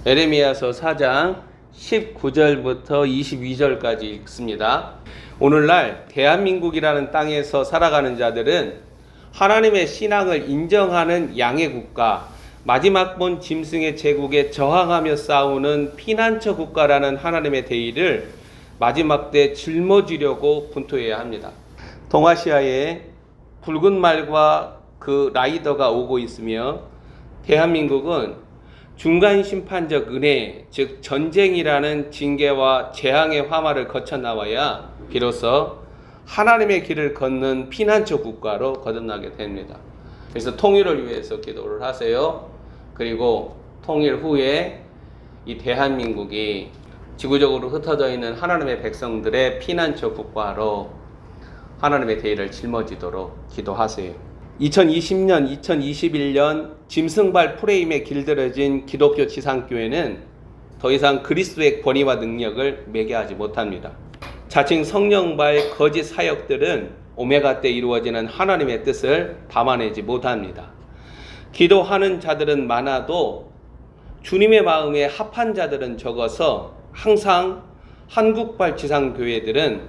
에레미야서 4장 19절부터 22절까지 읽습니다. 오늘날 대한민국이라는 땅에서 살아가는 자들은 하나님의 신앙을 인정하는 양의 국가, 마지막 본 짐승의 제국에 저항하며 싸우는 피난처 국가라는 하나님의 대의를 마지막 때 짊어지려고 분투해야 합니다. 동아시아에 붉은 말과 그 라이더가 오고 있으며 대한민국은 중간 심판적 은혜, 즉 전쟁이라는 징계와 재앙의 화마를 거쳐 나와야 비로소 하나님의 길을 걷는 피난처 국가로 거듭나게 됩니다. 그래서 통일을 위해서 기도를 하세요. 그리고 통일 후에 이 대한민국이 지구적으로 흩어져 있는 하나님의 백성들의 피난처 국가로 하나님의 대의를 짊어지도록 기도하세요. 2020년, 2021년 짐승발 프레임에 길들여진 기독교 지상교회는 더 이상 그리스도의 권위와 능력을 매개하지 못합니다. 자칭 성령발 거짓 사역들은 오메가 때 이루어지는 하나님의 뜻을 담아내지 못합니다. 기도하는 자들은 많아도 주님의 마음에 합한 자들은 적어서 항상 한국발 지상교회들은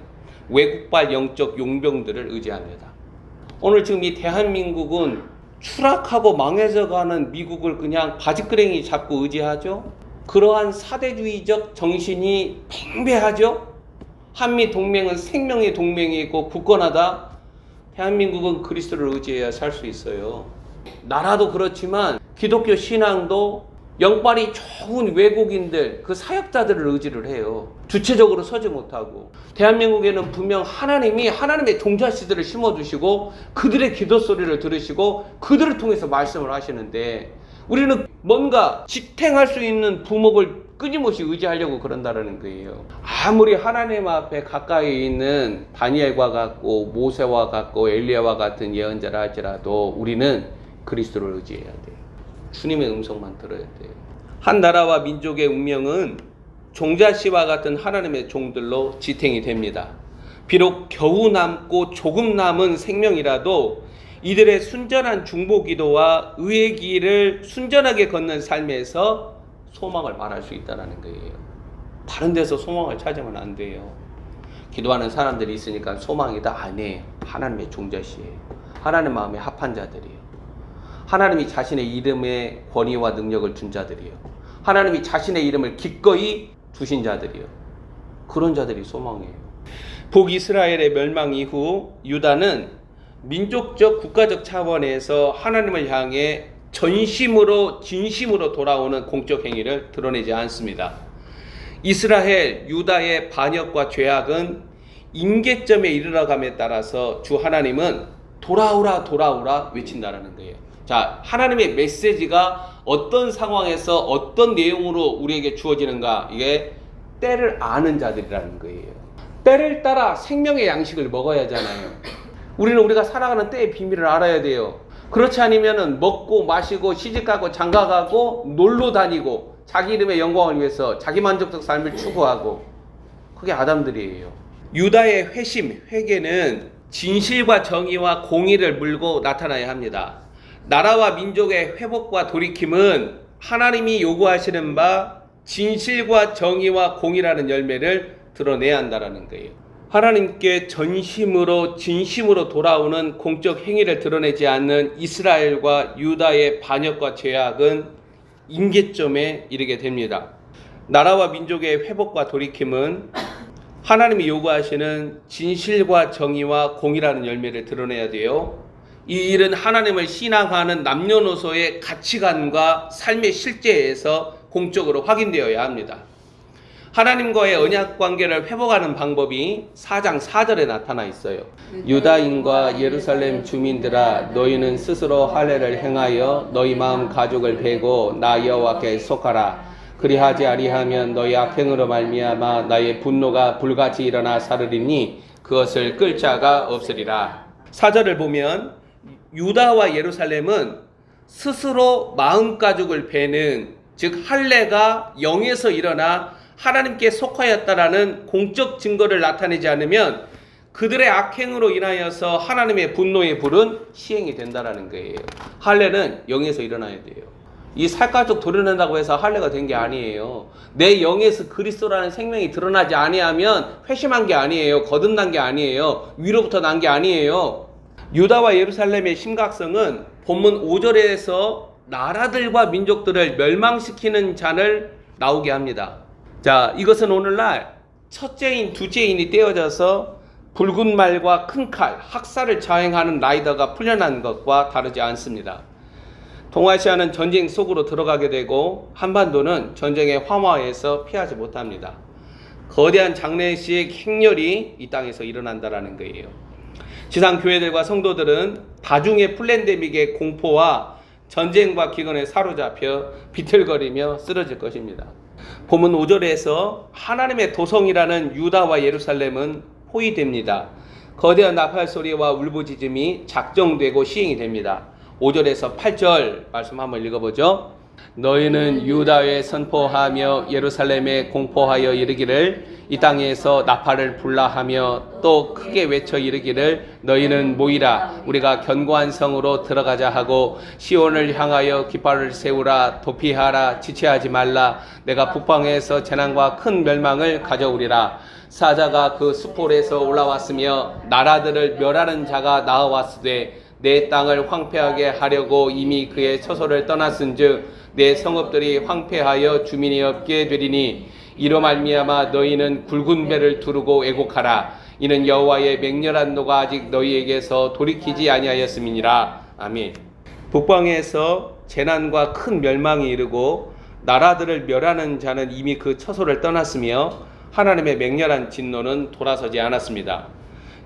외국발 영적 용병들을 의지합니다. 오늘 지금 이 대한민국은 추락하고 망해져가는 미국을 그냥 바지끄레기 잡고 의지하죠. 그러한 사대주의적 정신이 팽배하죠. 한미동맹은 생명의 동맹이고 굳건하다. 대한민국은 그리스도를 의지해야 살 수 있어요. 나라도 그렇지만 기독교 신앙도 영빨이 좋은 외국인들, 그 사역자들을 의지를 해요. 주체적으로 서지 못하고. 대한민국에는 분명 하나님이 하나님의 종자씨들을 심어두시고 그들의 기도 소리를 들으시고 그들을 통해서 말씀을 하시는데 우리는 뭔가 지탱할 수 있는 부목을 끊임없이 의지하려고 그런다는 거예요. 아무리 하나님 앞에 가까이 있는 다니엘과 같고 모세와 같고 엘리야와 같은 예언자라 할지라도 우리는 그리스도를 의지해야 돼요. 주님의 음성만 들어야 돼요. 한 나라와 민족의 운명은 종자씨와 같은 하나님의 종들로 지탱이 됩니다. 비록 겨우 남고 조금 남은 생명이라도 이들의 순전한 중보기도와 의의 길을 순전하게 걷는 삶에서 소망을 말할 수 있다는 거예요. 다른 데서 소망을 찾으면 안 돼요. 기도하는 사람들이 있으니까 소망이다 아니에요. 하나님의 종자씨예요. 하나님 마음에 합한 자들이에요. 하나님이 자신의 이름에 권위와 능력을 준 자들이에요. 하나님이 자신의 이름을 기꺼이 주신 자들이에요. 그런 자들이 소망이에요. 북이스라엘의 멸망 이후 유다는 민족적 국가적 차원에서 하나님을 향해 전심으로 진심으로 돌아오는 공적 행위를 드러내지 않습니다. 이스라엘 유다의 반역과 죄악은 임계점에 이르러감에 따라서 주 하나님은 돌아오라 돌아오라 외친다라는 거예요. 자, 하나님의 메시지가 어떤 상황에서 어떤 내용으로 우리에게 주어지는가, 이게 때를 아는 자들이라는 거예요. 때를 따라 생명의 양식을 먹어야 하잖아요. 우리는 우리가 살아가는 때의 비밀을 알아야 돼요. 그렇지 않으면 먹고 마시고 시집가고 장가가고 놀러 다니고 자기 이름의 영광을 위해서 자기 만족적 삶을 추구하고, 그게 아담들이에요. 유다의 회심, 회개는 진실과 정의와 공의를 물고 나타나야 합니다. 나라와 민족의 회복과 돌이킴은 하나님이 요구하시는 바 진실과 정의와 공의라는 열매를 드러내야 한다는 거예요. 하나님께 전심으로 진심으로 돌아오는 공적 행위를 드러내지 않는 이스라엘과 유다의 반역과 죄악은 임계점에 이르게 됩니다. 나라와 민족의 회복과 돌이킴은 하나님이 요구하시는 진실과 정의와 공의라는 열매를 드러내야 돼요. 이 일은 하나님을 신앙하는 남녀노소의 가치관과 삶의 실제에서 공적으로 확인되어야 합니다. 하나님과의 언약 관계를 회복하는 방법이 4장 4절에 나타나 있어요. 유다인과 예루살렘 주민들아, 너희는 스스로 할례를 행하여 너희 마음 가죽을 베고 나 여호와께 속하라. 그리하지 아니하면 너희 악행으로 말미암아 나의 분노가 불같이 일어나 사르리니 그것을 끌 자가 없으리라. 4절을 보면 유다와 예루살렘은 스스로 마음가죽을 베는, 즉 할례가 영에서 일어나 하나님께 속하였다라는 공적 증거를 나타내지 않으면 그들의 악행으로 인하여서 하나님의 분노의 불은 시행이 된다라는 거예요. 할례는 영에서 일어나야 돼요. 이 살갗쪽 도려낸다고 해서 할례가 된 게 아니에요. 내 영에서 그리스도라는 생명이 드러나지 아니하면 회심한 게 아니에요. 거듭난 게 아니에요. 위로부터 난 게 아니에요. 유다와 예루살렘의 심각성은 본문 5절에서 나라들과 민족들을 멸망시키는 잔을 나오게 합니다. 자, 이것은 오늘날 첫째인, 둘째인이 떼어져서 붉은 말과 큰 칼, 학살을 자행하는 라이더가 풀려난 것과 다르지 않습니다. 동아시아는 전쟁 속으로 들어가게 되고 한반도는 전쟁의 화마에서 피하지 못합니다. 거대한 장례식 행렬이 이 땅에서 일어난다는 거예요. 지상 교회들과 성도들은 다중의 플랜데믹의 공포와 전쟁과 기근에 사로잡혀 비틀거리며 쓰러질 것입니다. 본문 5절에서 하나님의 도성이라는 유다와 예루살렘은 포위됩니다. 거대한 나팔 소리와 울부짖음이 작정되고 시행이 됩니다. 5절에서 8절 말씀 한번 읽어보죠. 너희는 유다에 선포하며 예루살렘에 공포하여 이르기를 이 땅에서 나팔을 불라 하며 또 크게 외쳐 이르기를 너희는 모이라 우리가 견고한 성으로 들어가자 하고 시온을 향하여 깃발을 세우라 도피하라 지체하지 말라 내가 북방에서 재난과 큰 멸망을 가져오리라. 사자가 그 수풀에서 올라왔으며 나라들을 멸하는 자가 나와왔으되 내 땅을 황폐하게 하려고 이미 그의 처소를 떠났은즉 내 성읍들이 황폐하여 주민이 없게 되리니 이로 말미암아 너희는 굵은 배를 두르고 애곡하라. 이는 여호와의 맹렬한 노가 아직 너희에게서 돌이키지 아니하였음이니라. 아멘. 북방에서 재난과 큰 멸망이 이르고 나라들을 멸하는 자는 이미 그 처소를 떠났으며 하나님의 맹렬한 진노는 돌아서지 않았습니다.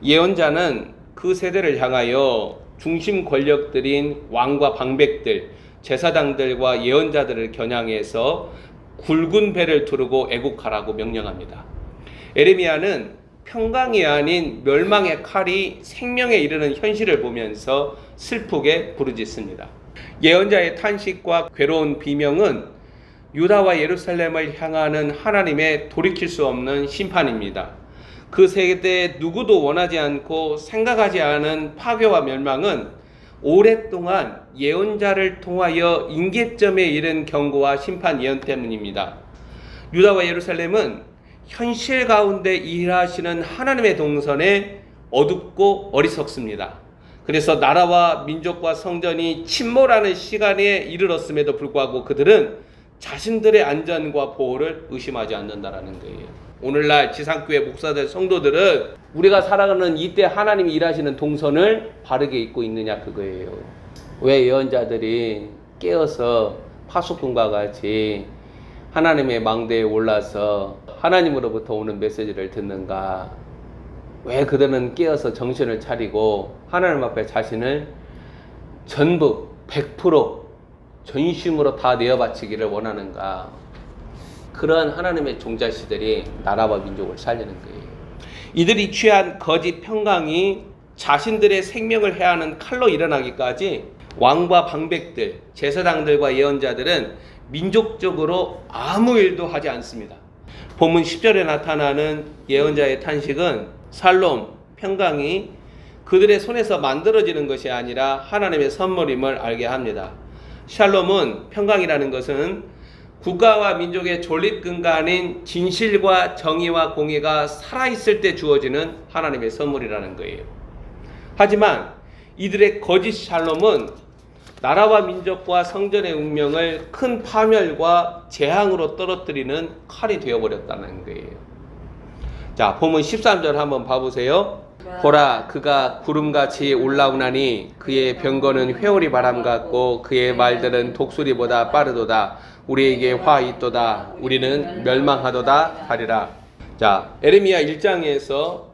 예언자는 그 세대를 향하여 중심 권력들인 왕과 방백들, 제사장들과 예언자들을 겨냥해서 굵은 배를 두르고 애곡하라고 명령합니다. 에레미야는 평강이 아닌 멸망의 칼이 생명에 이르는 현실을 보면서 슬프게 부르짖습니다. 예언자의 탄식과 괴로운 비명은 유다와 예루살렘을 향하는 하나님의 돌이킬 수 없는 심판입니다. 그 세대에 누구도 원하지 않고 생각하지 않은 파괴와 멸망은 오랫동안 예언자를 통하여 임계점에 이른 경고와 심판 예언 때문입니다. 유다와 예루살렘은 현실 가운데 일하시는 하나님의 동선에 어둡고 어리석습니다. 그래서 나라와 민족과 성전이 침몰하는 시간에 이르렀음에도 불구하고 그들은 자신들의 안전과 보호를 의심하지 않는다라는 거예요. 오늘날 지상교회 목사들 성도들은 우리가 살아가는 이때 하나님이 일하시는 동선을 바르게 잊고 있느냐 그거예요. 왜 예언자들이 깨어서 파수꾼과 같이 하나님의 망대에 올라서 하나님으로부터 오는 메시지를 듣는가? 왜 그들은 깨어서 정신을 차리고 하나님 앞에 자신을 전부 100% 전심으로 다 내어바치기를 원하는가? 그러한 하나님의 종자씨들이 나라와 민족을 살리는 거예요. 이들이 취한 거짓 평강이 자신들의 생명을 해하는 칼로 일어나기까지 왕과 방백들, 제사장들과 예언자들은 민족적으로 아무 일도 하지 않습니다. 본문 10절에 나타나는 예언자의 탄식은 살롬, 평강이 그들의 손에서 만들어지는 것이 아니라 하나님의 선물임을 알게 합니다. 샬롬은 평강이라는 것은 국가와 민족의 존립 근간인 진실과 정의와 공의가 살아있을 때 주어지는 하나님의 선물이라는 거예요. 하지만 이들의 거짓 샬롬은 나라와 민족과 성전의 운명을 큰 파멸과 재앙으로 떨어뜨리는 칼이 되어버렸다는 거예요. 자, 본문 13절 한번 봐보세요. 보라, 그가 구름같이 올라오나니 그의 병거는 회오리 바람 같고 그의 말들은 독수리보다 빠르도다. 우리에게 화 있도다. 우리는 멸망하도다 하리라. 자, 에레미야 1장에서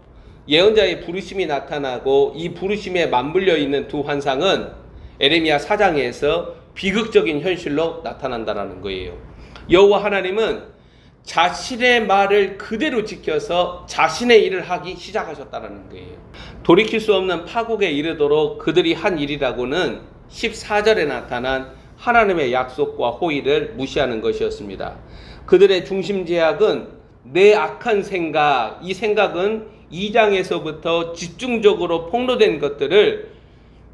예언자의 부르심이 나타나고 이 부르심에 맞물려 있는 두 환상은 에레미야 4장에서 비극적인 현실로 나타난다는 거예요. 여호와 하나님은 자신의 말을 그대로 지켜서 자신의 일을 하기 시작하셨다는 거예요. 돌이킬 수 없는 파국에 이르도록 그들이 한 일이라고는 14절에 나타난 하나님의 약속과 호의를 무시하는 것이었습니다. 그들의 중심 제약은 내 악한 생각, 이 생각은 2장에서부터 집중적으로 폭로된 것들을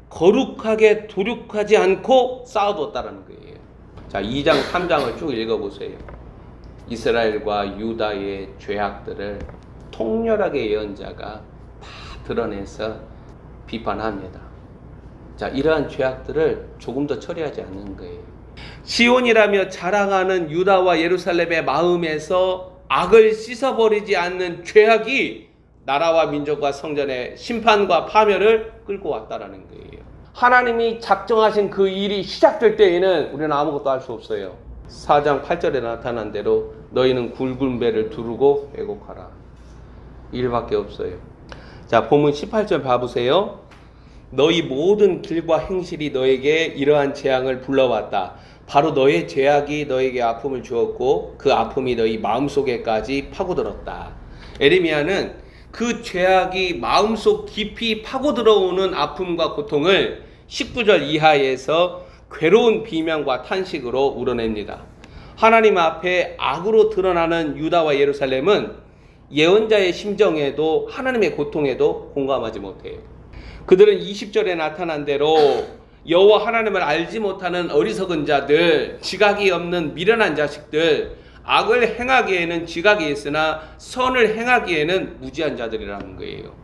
거룩하게 도륙하지 않고 쌓아두었다는 거예요. 자, 2장, 3장을 쭉 읽어보세요. 이스라엘과 유다의 죄악들을 통렬하게 예언자가 다 드러내서 비판합니다. 자, 이러한 죄악들을 조금 더 처리하지 않는 거예요. 시온이라며 자랑하는 유다와 예루살렘의 마음에서 악을 씻어버리지 않는 죄악이 나라와 민족과 성전의 심판과 파멸을 끌고 왔다라는 거예요. 하나님이 작정하신 그 일이 시작될 때에는 우리는 아무것도 할 수 없어요. 4장 8절에 나타난 대로 너희는 굵은 배를 두르고 왜곡하라. 일밖에 없어요. 자, 본문 18절 봐보세요. 너희 모든 길과 행실이 너에게 이러한 재앙을 불러왔다. 바로 너의 죄악이 너에게 아픔을 주었고 그 아픔이 너희 마음속에까지 파고들었다. 에레미야는 그 죄악이 마음속 깊이 파고들어오는 아픔과 고통을 19절 이하에서 괴로운 비명과 탄식으로 우러냅니다. 하나님 앞에 악으로 드러나는 유다와 예루살렘은 예언자의 심정에도 하나님의 고통에도 공감하지 못해요. 그들은 20절에 나타난 대로 여호와 하나님을 알지 못하는 어리석은 자들, 지각이 없는 미련한 자식들, 악을 행하기에는 지각이 있으나 선을 행하기에는 무지한 자들이라는 거예요.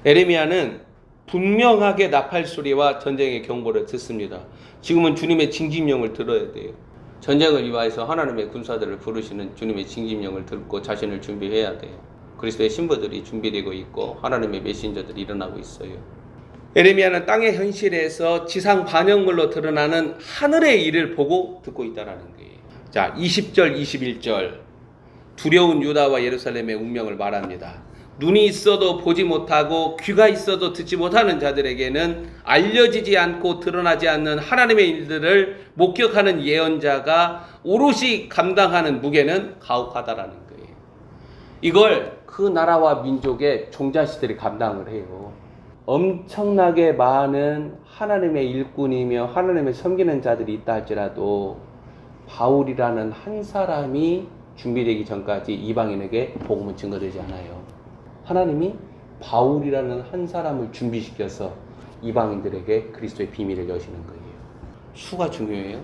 에레미야는 분명하게 나팔 소리와 전쟁의 경보를 듣습니다. 지금은 주님의 징집령을 들어야 돼요. 전쟁을 위하여서 하나님의 군사들을 부르시는 주님의 징집령을 듣고 자신을 준비해야 돼요. 그리스도의 신부들이 준비되고 있고 하나님의 메신저들이 일어나고 있어요. 에레미야는 땅의 현실에서 지상 반영물로 드러나는 하늘의 일을 보고 듣고 있다는 거예요. 자, 20절, 21절 두려운 유다와 예루살렘의 운명을 말합니다. 눈이 있어도 보지 못하고 귀가 있어도 듣지 못하는 자들에게는 알려지지 않고 드러나지 않는 하나님의 일들을 목격하는 예언자가 오롯이 감당하는 무게는 가혹하다라는 거예요. 이걸 그 나라와 민족의 종자시들이 감당을 해요. 엄청나게 많은 하나님의 일꾼이며 하나님을 섬기는 자들이 있다 할지라도 바울이라는 한 사람이 준비되기 전까지 이방인에게 복음은 증거되지 않아요. 하나님이 바울이라는 한 사람을 준비시켜서 이방인들에게 그리스도의 비밀을 여시는 거예요. 수가 중요해요.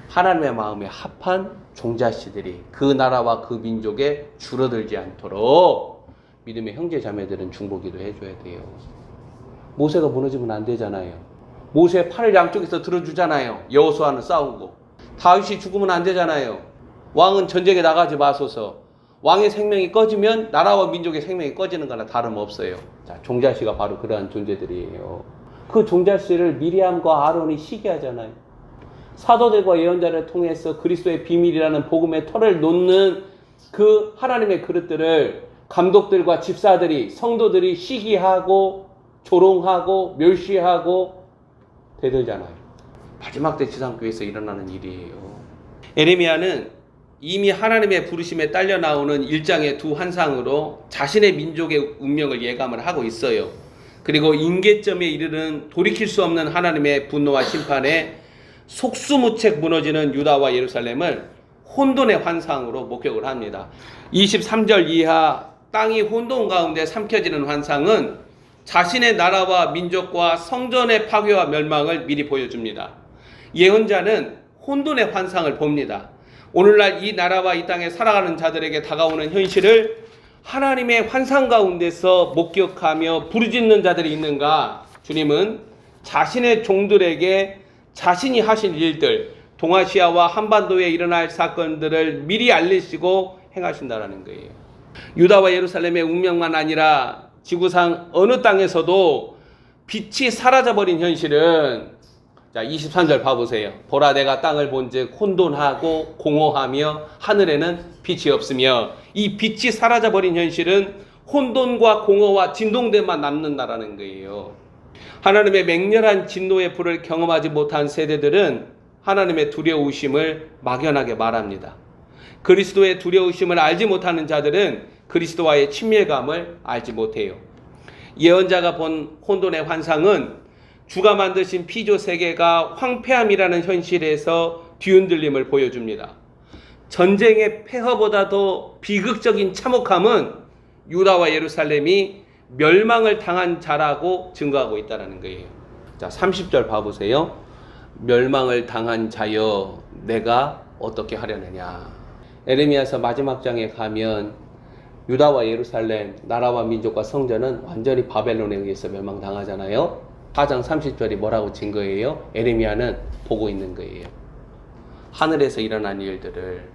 하나님의 마음에 합한 종자씨들이 그 나라와 그 민족에 줄어들지 않도록 믿음의 형제 자매들은 중보기도 해줘야 돼요. 모세가 무너지면 안 되잖아요. 모세 팔을 양쪽에서 들어주잖아요. 여호수아는 싸우고. 다윗이 죽으면 안 되잖아요. 왕은 전쟁에 나가지 마소서. 왕의 생명이 꺼지면 나라와 민족의 생명이 꺼지는 거나 다름없어요. 자, 종자씨가 바로 그러한 존재들이에요. 그 종자씨를 미리암과 아론이 시기하잖아요. 사도들과 예언자를 통해서 그리스도의 비밀이라는 복음의 털을 놓는 그 하나님의 그릇들을 감독들과 집사들이, 성도들이 시기하고 조롱하고 멸시하고 대들잖아요. 마지막 때 지상교회에서 일어나는 일이에요. 에레미야는 이미 하나님의 부르심에 딸려 나오는 1장의 두 환상으로 자신의 민족의 운명을 예감을 하고 있어요. 그리고 임계점에 이르는 돌이킬 수 없는 하나님의 분노와 심판에 속수무책 무너지는 유다와 예루살렘을 혼돈의 환상으로 목격을 합니다. 23절 이하 땅이 혼돈 가운데 삼켜지는 환상은 자신의 나라와 민족과 성전의 파괴와 멸망을 미리 보여줍니다. 예언자는 혼돈의 환상을 봅니다. 오늘날 이 나라와 이 땅에 살아가는 자들에게 다가오는 현실을 하나님의 환상 가운데서 목격하며 부르짖는 자들이 있는가? 주님은 자신의 종들에게 자신이 하신 일들, 동아시아와 한반도에 일어날 사건들을 미리 알리시고 행하신다는 거예요. 유다와 예루살렘의 운명만 아니라 지구상 어느 땅에서도 빛이 사라져버린 현실은, 자, 23절 봐보세요. 보라 내가 땅을 본즉 혼돈하고 공허하며 하늘에는 빛이 없으며, 이 빛이 사라져버린 현실은 혼돈과 공허와 진동됨만 남는다라는 거예요. 하나님의 맹렬한 진노의 불을 경험하지 못한 세대들은 하나님의 두려우심을 막연하게 말합니다. 그리스도의 두려우심을 알지 못하는 자들은 그리스도와의 친밀감을 알지 못해요. 예언자가 본 혼돈의 환상은 주가 만드신 피조 세계가 황폐함이라는 현실에서 뒤흔들림을 보여줍니다. 전쟁의 폐허보다도 비극적인 참혹함은 유다와 예루살렘이 멸망을 당한 자라고 증거하고 있다는 거예요. 자, 30절 봐보세요. 멸망을 당한 자여 내가 어떻게 하려느냐. 에레미야서 마지막 장에 가면 유다와 예루살렘, 나라와 민족과 성전은 완전히 바벨론에 의해서 멸망당하잖아요. 4장 30절이 뭐라고 증거해요? 에레미야는 보고 있는 거예요. 하늘에서 일어난 일들을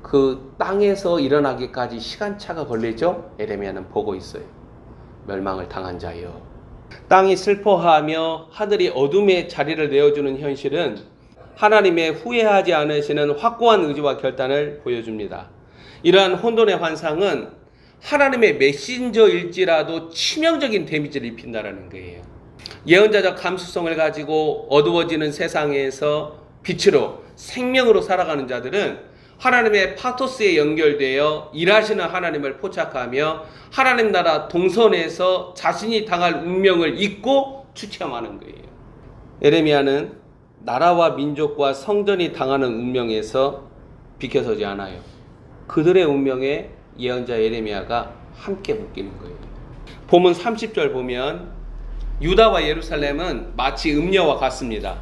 그 땅에서 일어나기까지 시간차가 걸리죠? 에레미야는 보고 있어요. 멸망을 당한 자여. 땅이 슬퍼하며 하늘이 어둠의 자리를 내어주는 현실은 하나님의 후회하지 않으시는 확고한 의지와 결단을 보여줍니다. 이러한 혼돈의 환상은 하나님의 메신저일지라도 치명적인 데미지를 입힌다는 거예요. 예언자적 감수성을 가지고 어두워지는 세상에서 빛으로 생명으로 살아가는 자들은 하나님의 파토스에 연결되어 일하시는 하나님을 포착하며 하나님 나라 동선에서 자신이 당할 운명을 잊고 추체험하는 거예요. 에레미야는 나라와 민족과 성전이 당하는 운명에서 비켜서지 않아요. 그들의 운명에 예언자 에레미야가 함께 묶이는 거예요. 본문 30절 보면 유다와 예루살렘은 마치 음녀와 같습니다.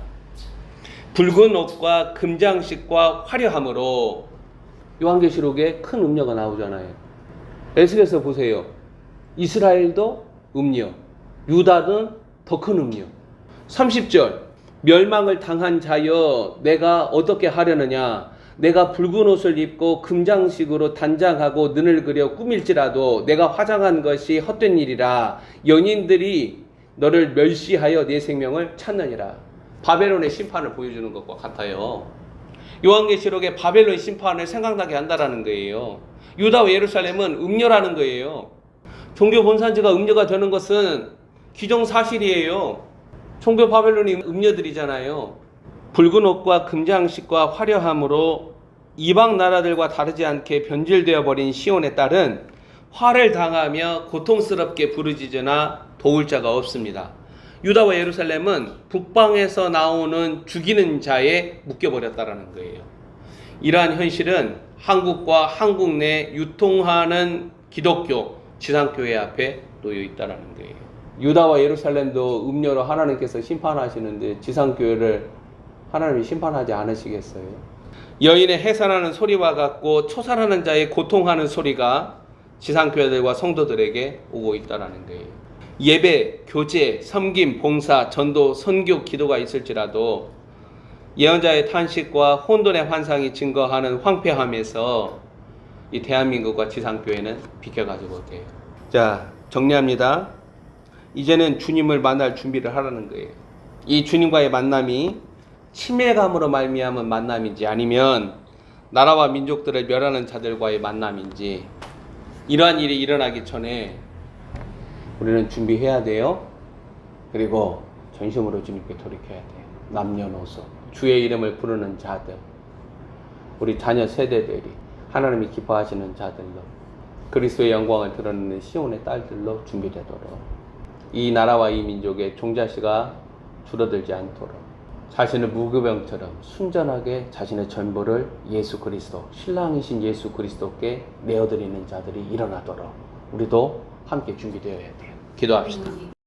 붉은 옷과 금장식과 화려함으로 요한계시록에 큰 음녀가 나오잖아요. 에스겔서 보세요. 이스라엘도 음녀, 유다는 더 큰 음녀. 30절 멸망을 당한 자여 내가 어떻게 하려느냐. 내가 붉은 옷을 입고 금장식으로 단장하고 눈을 그려 꾸밀지라도 내가 화장한 것이 헛된 일이라. 연인들이 너를 멸시하여 내 생명을 찾느니라. 바벨론의 심판을 보여주는 것과 같아요. 요한계시록의 바벨론 심판을 생각나게 한다라는 거예요. 유다와 예루살렘은 음녀라는 거예요. 종교 본산지가 음녀가 되는 것은 기정사실이에요. 종교 바벨론이 음녀들이잖아요. 붉은 옷과 금장식과 화려함으로 이방 나라들과 다르지 않게 변질되어 버린 시온의 딸은 화를 당하며 고통스럽게 부르짖으나 도울 자가 없습니다. 유다와 예루살렘은 북방에서 나오는 죽이는 자에 묶여버렸다는 거예요. 이러한 현실은 한국과 한국 내 유통하는 기독교 지상교회 앞에 놓여 있다는 거예요. 유다와 예루살렘도 음녀로 하나님께서 심판하시는데 지상교회를 하나님이 심판하지 않으시겠어요? 여인의 해산하는 소리와 같고 초산하는 자의 고통하는 소리가 지상교회들과 성도들에게 오고 있다는 거예요. 예배, 교제, 섬김, 봉사, 전도, 선교, 기도가 있을지라도 예언자의 탄식과 혼돈의 환상이 증거하는 황폐함에서 이 대한민국과 지상교회는 비켜가지고 돼요. 자, 정리합니다. 이제는 주님을 만날 준비를 하라는 거예요. 이 주님과의 만남이 친밀감으로 말미암은 만남인지 아니면 나라와 민족들을 멸하는 자들과의 만남인지 이러한 일이 일어나기 전에 우리는 준비해야 돼요. 그리고 전심으로 주님께 돌이켜야 돼요. 남녀노소 주의 이름을 부르는 자들, 우리 자녀 세대들이 하나님이 기뻐하시는 자들로 그리스도의 영광을 드러내는 시온의 딸들로 준비되도록 이 나라와 이 민족의 종자씨가 줄어들지 않도록 자신을 무교병처럼 순전하게 자신의 전부를 예수 그리스도, 신랑이신 예수 그리스도께 내어드리는 자들이 일어나도록 우리도 함께 준비되어야 돼요. 기도합시다.